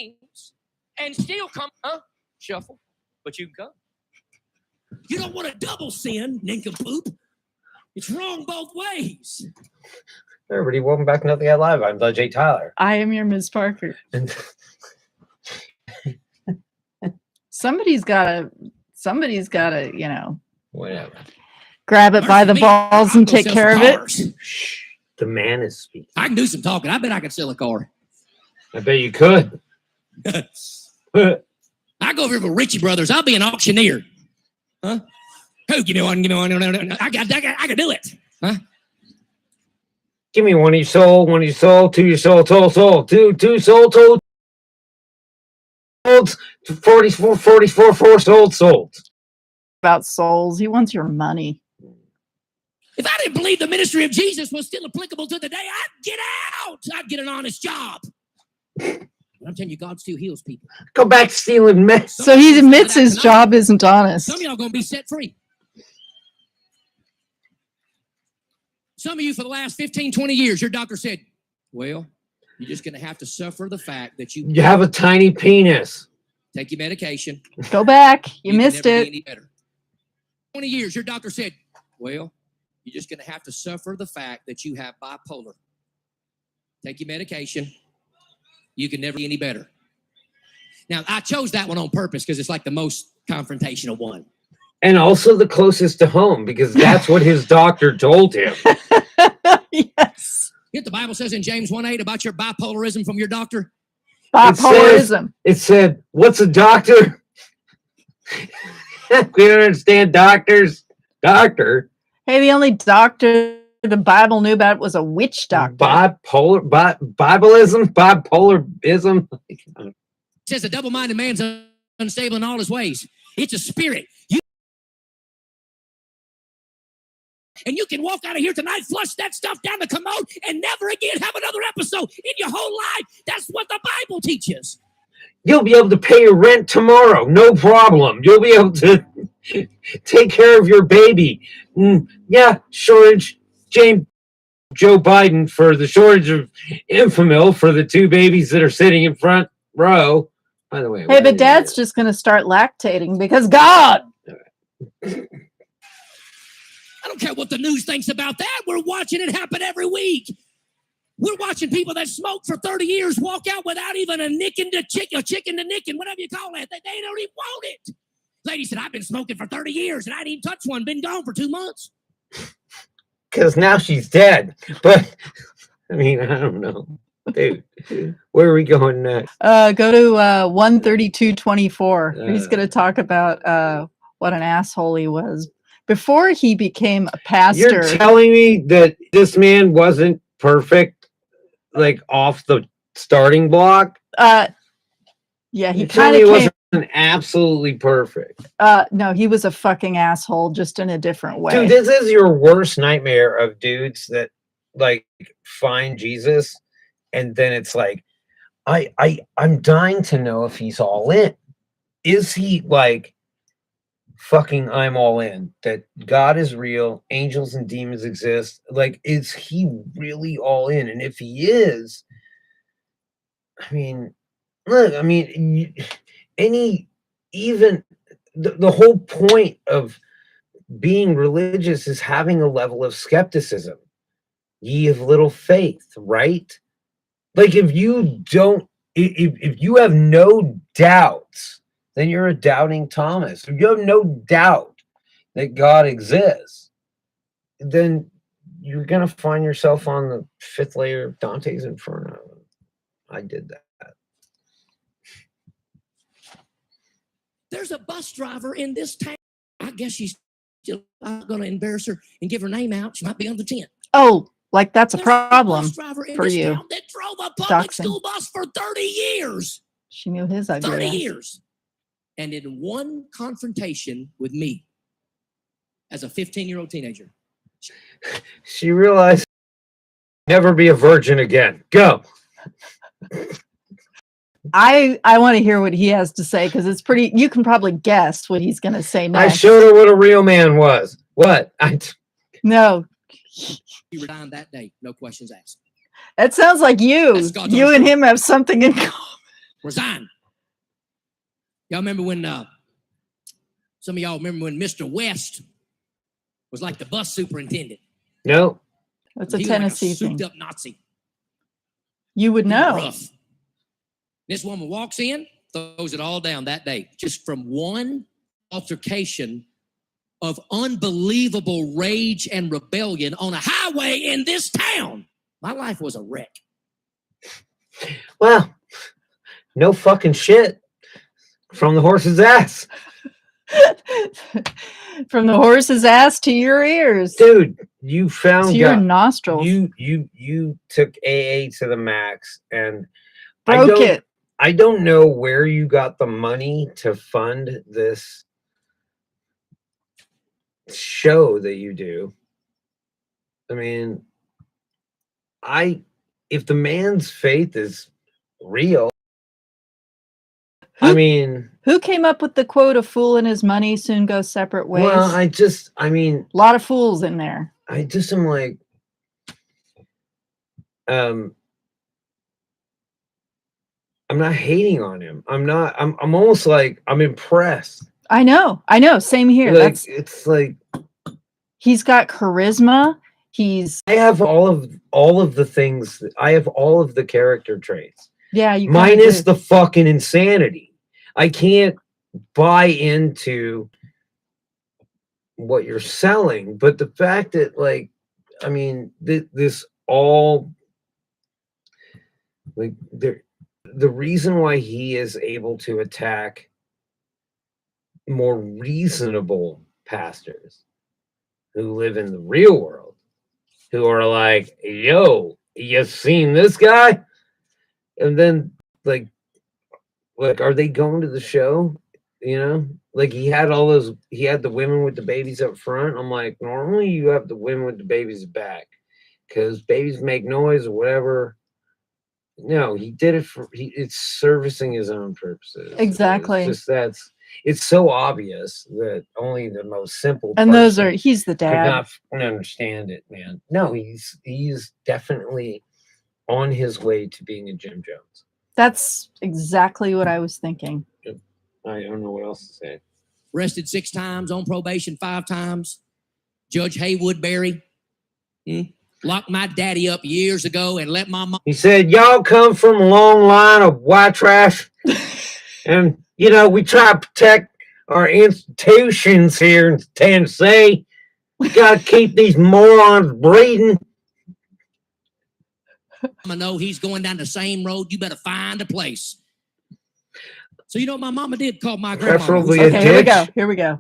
games and still come, shuffle, but you can come. You don't want to double sin, nincompoop. It's wrong both ways. Everybody, welcome back to Nothing Out Live. I'm the Jay Tyler. I am your Ms. Parker. Somebody's gotta, you know, Whatever. grab it by the balls and take care of it. The man is speaking. I can do some talking. I bet I could sell a car. I bet you could. I go over with Ritchie Brothers. I'll be an auctioneer. Huh? Who give me one? Give me one. I can do it. Huh? Give me one of your soul, two your soul, two soul, sold. 44, sold. About souls. He wants your money. If I didn't believe the ministry of Jesus was still applicable to today, I'd get out. I'd get an honest job. I'm telling you, God still heals people. Go back stealing mess. So he admits his job isn't honest. Some of y'all going to be set free. Some of you for the last 15, 20 years, your doctor said, well, you're just going to have to suffer the fact that you have a tiny penis. Take your medication. Go back. You missed it. Any better. 20 years, your doctor said, well, you're just going to have to suffer the fact that you have bipolar. Take your medication. You can never be any better. Now, I chose that one on purpose because it's like the most confrontational one. And also the closest to home because that's what his doctor told him. Yes. You know what the Bible says in James 1:8 about your bipolarism from your doctor? Bipolarism. It said, what's a doctor? We don't understand doctors. Doctor. Hey, the only doctor the Bible knew about was a witch doctor. Bibleism? Bipolarism? It says a double-minded man's unstable in all his ways. It's a spirit. And you can walk out of here tonight, flush that stuff down the commode, and never again have another episode in your whole life. That's what the Bible teaches. You'll be able to pay your rent tomorrow. No problem. You'll be able to take care of your baby. Yeah, shortage. Joe Biden for the shortage of Infamil for the two babies that are sitting in front row. By the way. Hey, but Dad's just going to start lactating because God. I don't care what the news thinks about that. We're watching it happen every week. We're watching people that smoke for 30 years walk out without even a chicken to nicking, whatever you call it. They don't even want it. Lady said, I've been smoking for 30 years and I didn't even touch one. Been gone for 2 months. Because now she's dead. But, I mean, I don't know. Dude, where are we going next? Go to 132:24. He's going to talk about what an asshole he was before he became a pastor. You're telling me that this man wasn't perfect, like off the starting block? Yeah, he kind of wasn't absolutely perfect. No, he was a fucking asshole, just in a different way. Dude, this is your worst nightmare of dudes that like find Jesus, and then it's like, I'm dying to know if he's all in. Is he like fucking I'm all in, that God is real, angels and demons exist? Like, is he really all in? And if he is, I mean, look, I mean, even the whole point of being religious is having a level of skepticism. Ye of little faith, right? Like, if you have no doubts, then you're a doubting Thomas. If you have no doubt that God exists, then you're going to find yourself on the 5th layer of Dante's Inferno. I did that. There's a bus driver in this town. I guess she's still not going to embarrass her and give her name out. She might be on the 10. Oh, like that's a problem bus driver in for this you. town that drove a public school bus for 30 years. She knew his ugly 30 ass. years. And in one confrontation with me as a 15-year-old teenager, she realized never be a virgin again. Go. I want to hear what he has to say, because it's pretty, you can probably guess what he's going to say next. I showed her what a real man was. What? No. you resigned that day, no questions asked. That sounds like you. You and him have something in common. Resign. Y'all remember when, some of y'all remember when Mr. West was like the bus superintendent? No. That's a He was Tennessee like a thing. souped up Nazi. You would He was know. rough. This woman walks in, throws it all down that day, just from one altercation of unbelievable rage and rebellion on a highway in this town. My life was a wreck. Well, no fucking shit. From the horse's ass. From the horse's ass to your ears. Dude, you found to your nostrils. You took AA to the max, and Broke it. I don't know where you got the money to fund this show that you do. I mean, if the man's faith is real, I mean, who came up with the quote, "A fool and his money soon go separate ways"? Well, I mean, a lot of fools in there. I just am like, I'm not hating on him. I'm almost like I'm impressed. I know. Same here. Like, it's like he's got charisma. I have all of the things. I have all of the character traits. Yeah, you minus the fucking insanity. I can't buy into what you're selling, but the fact that, like, I mean, this all, like, the reason why he is able to attack more reasonable pastors who live in the real world, who are like, yo, you seen this guy? And then, like, are they going to the show? You know, like, he had the women with the babies up front. I'm like, normally you have the women with the babies back because babies make noise or whatever. No, he did it it's servicing his own purposes. Exactly. It's just it's so obvious that only the most simple and he's the dad. Could not understand it, man. No, he's definitely on his way to being a Jim Jones. That's exactly what I was thinking. I don't know what else to say. Arrested 6 times, on probation 5 times. Judge Haywood Berry locked my daddy up years ago and let my mom. He said, y'all come from a long line of white trash. And, you know, we try to protect our institutions here in Tennessee. We got to keep these morons breeding. I know he's going down the same road. You better find a place. So, you know what my mama did? Call my grandma. Preferably okay, here we go.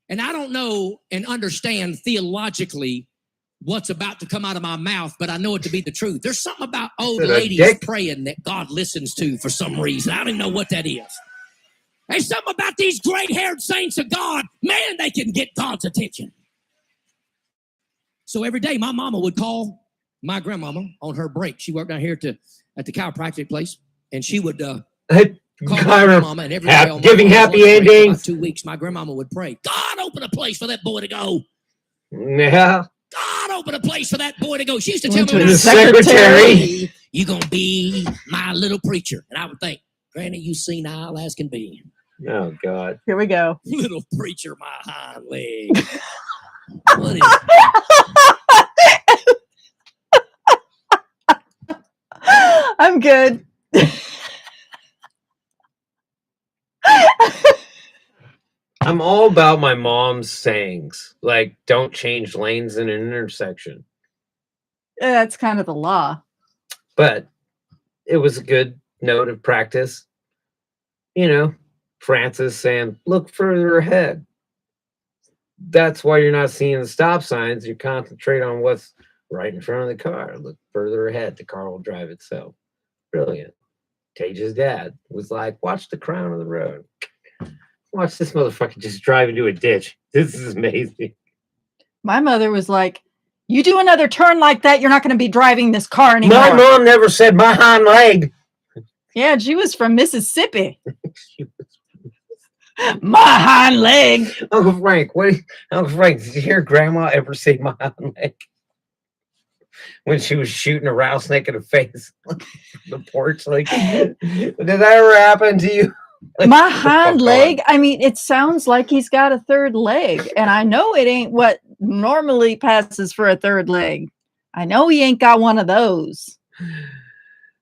And I don't know and understand theologically what's about to come out of my mouth, but I know it to be the truth. There's something about old ladies praying that God listens to for some reason. I don't even know what that is. There's something about these gray-haired saints of God. Man, they can get God's attention. So every day, my mama would call my grandmama on her break. She worked down here at the chiropractic place, and she would call my grandmama, and every day on giving happy endings. 2 weeks, my grandmama would pray, God, open a place for that boy to go. Yeah. God, open a place for that boy to go. She used to tell me, the secretary, you're going to be my little preacher. And I would think, Granny, you senile as can be. Oh, God. Here we go. Little preacher, my hind leg. What is I'm good. I'm all about my mom's sayings, like, don't change lanes in an intersection. That's kind of the law. But it was a good note of practice. You know, Francis saying, look further ahead. That's why you're not seeing the stop signs. You concentrate on what's right in front of the car. Look further ahead. The car will drive itself. Brilliant. Tage's dad was like, watch the crown of the road. Watch this motherfucker just drive into a ditch. This is amazing. My mother was like, you do another turn like that, you're not going to be driving this car anymore. My mom never said my hind leg. Yeah, she was from Mississippi. My hind leg. Uncle Frank, did you hear Grandma ever say my hind leg? when she was shooting a rattlesnake in the face on the porch. Like, did that ever happen to you? Like, My what the hind fuck leg, on? I mean, it sounds like he's got a third leg. And I know it ain't what normally passes for a third leg. I know he ain't got one of those.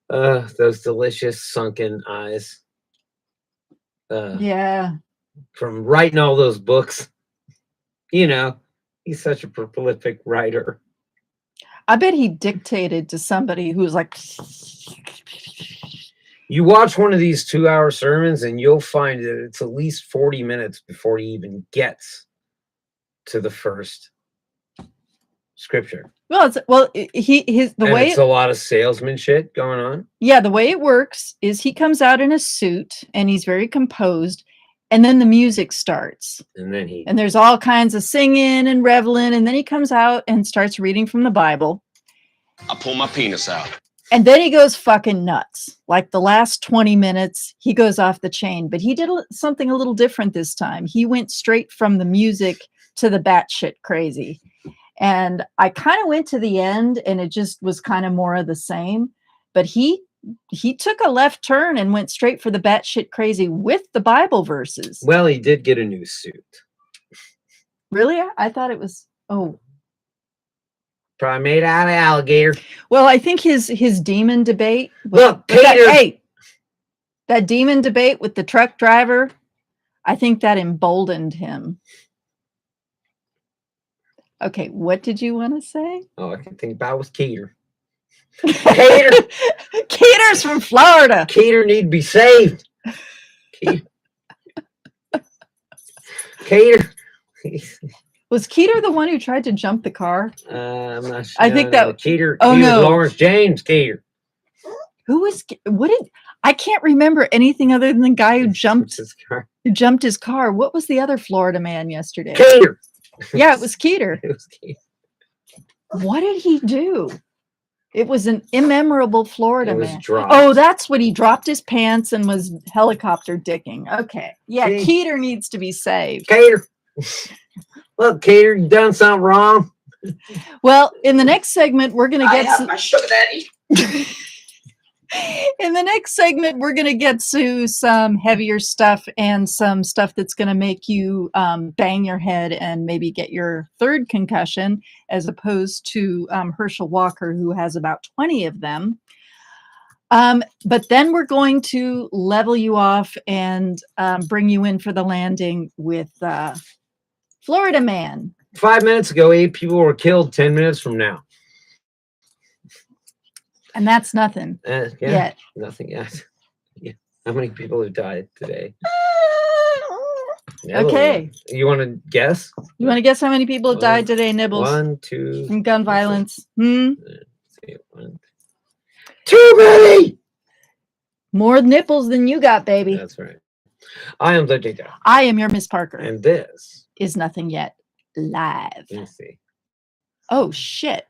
Those delicious sunken eyes. Yeah. From writing all those books. You know, he's such a prolific writer. I bet he dictated to somebody who was like, You watch one of these 2-hour sermons and you'll find that it's at least 40 minutes before he even gets to the first scripture. well, it's the And way it's a lot of salesman shit going on. yeah, the way it works is he comes out in a suit and he's very composed, and then the music starts. And then he And there's all kinds of singing and reveling, and then he comes out and starts reading from the Bible. I pull my penis out. And then he goes fucking nuts. Like the last 20 minutes, he goes off the chain. But he did something a little different this time. He went straight from the music to the batshit crazy. And I kind of went to the end, and it just was kind of more of the same. But he took a left turn and went straight for the batshit crazy with the Bible verses. well, he did get a new suit. Really? I thought it was, oh. Probably made out of alligator. Well, I think his demon debate. Look, that demon debate with the truck driver, I think that emboldened him. Okay, what did you want to say? Oh, I can think about was Keeter. Cater, Keeter's from Florida. Keeter need to be saved. Keeter. Was Keeter the one who tried to jump the car? I'm not sure. I think that Keeter. Oh, he was no. Lawrence James Keeter. Who was what did I can't remember anything other than the guy who jumped his car. What was the other Florida man yesterday? Keeter. Yeah, it was Keeter. It was Keeter. What did he do? It was an immemorable Florida It was man. dropped. Oh, that's what he dropped his pants and was helicopter dicking. Okay. Yeah, See? Keeter needs to be saved. Keeter. Look, Keeter, you done something wrong. Well, in the next segment, we're going to get my sugar daddy. in the next segment, we're going to get to some heavier stuff and some stuff that's going to make you bang your head and maybe get your third concussion, as opposed to Herschel Walker, who has about 20 of them. But then we're going to level you off and bring you in for the landing with Florida Man. 5 minutes ago, 8 people were killed. 10 minutes from now. And that's nothing Yeah, yet. nothing yet. Yeah. How many people have died today? Okay. You want to guess? You want to guess how many people have died today, Nibbles, 1, 2. from gun violence? Let's see, 1. Too many! More nipples than you got, baby. That's right. I am the Data. I am your Miss Parker. And this Is nothing yet live. Let's see. Oh shit.